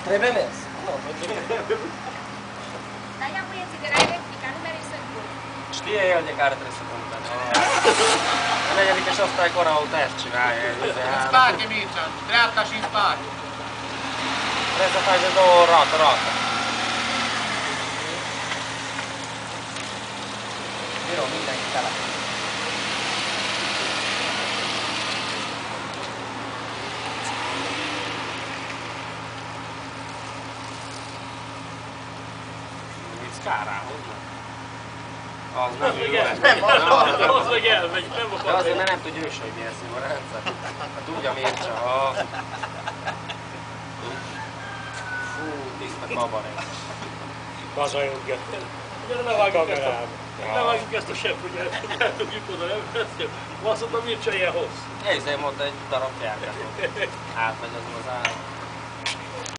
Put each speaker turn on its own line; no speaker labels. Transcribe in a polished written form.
Ne bemész?
Dai a voi a tigare, picando per il segundo.
Stia el de care trebuie să cumpere. A negyedikes osztálykor óta ezt csinálja.
Spárgya Mircea, dreapta și în spate.
Trebuie să faci de două roată. Jó, mindenki tele. Mit kárához? Az nem jó.
Az meg elmegy, nem
De azért, mert nem tudja ő sem, hogy milyen szív a rendszer. Tudja Mircea, ha... Fú, tiszta kabaré.
Hazajogja. Ne vágjuk ezt
ne vágjuk ezt a seprűt, el tudjuk oda, nem? Azt mondta, Mircea ilyen hossz.
Ezért mondta egy darab gyerget. Átmegy azon az áron.